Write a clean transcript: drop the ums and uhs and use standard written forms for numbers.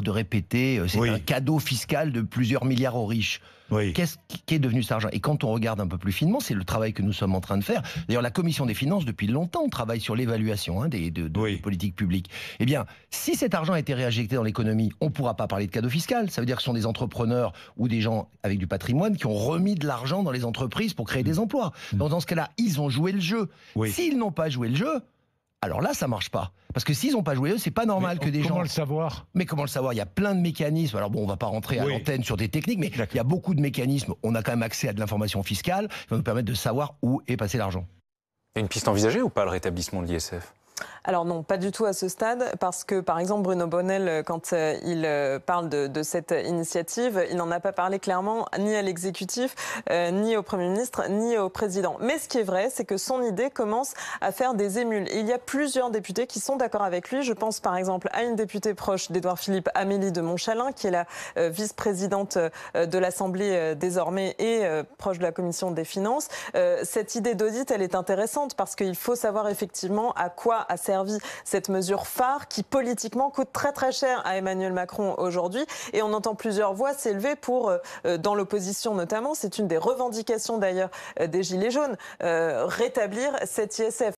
de répéter, c'est un cadeau fiscal de plusieurs milliards aux riches. Qu'est-ce qui est devenu cet argent? Et quand on regarde un peu plus finement, c'est le travail que nous sommes en train de faire. D'ailleurs, la Commission des finances, depuis longtemps, travaille sur l'évaluation des politiques publiques. Eh bien, si cet argent a été réinjecté dans l'économie, on ne pourra pas parler de cadeau fiscal. Ça veut dire que ce sont des entrepreneurs ou des gens avec du patrimoine qui ont remis de l'argent dans les entreprises pour créer des emplois. Donc, dans ce cas-là, ils ont joué le jeu. S'ils n'ont pas joué le jeu, alors là, ça marche pas. Parce que s'ils n'ont pas joué, c'est pas normal que des gens... Comment le savoir? Mais comment le savoir? Il y a plein de mécanismes. Alors bon, on va pas rentrer à l'antenne sur des techniques, mais il y a beaucoup de mécanismes. On a quand même accès à de l'information fiscale qui va nous permettre de savoir où est passé l'argent. Il y a une piste envisagée ou pas, le rétablissement de l'ISF? Alors non, pas du tout à ce stade, parce que par exemple Bruno Bonnell, quand il parle de cette initiative, il n'en a pas parlé clairement ni à l'exécutif, ni au Premier ministre, ni au Président. Mais ce qui est vrai, c'est que son idée commence à faire des émules. Et il y a plusieurs députés qui sont d'accord avec lui. Je pense par exemple à une députée proche d'Édouard Philippe, Amélie de Montchalin, qui est la vice-présidente de l'Assemblée désormais et proche de la Commission des Finances. Cette idée d'audit, elle est intéressante parce qu'il faut savoir effectivement à quoi a servi cette mesure phare qui politiquement coûte très très cher à Emmanuel Macron aujourd'hui. Et on entend plusieurs voix s'élever pour, dans l'opposition notamment, c'est une des revendications d'ailleurs des Gilets jaunes, rétablir cet ISF.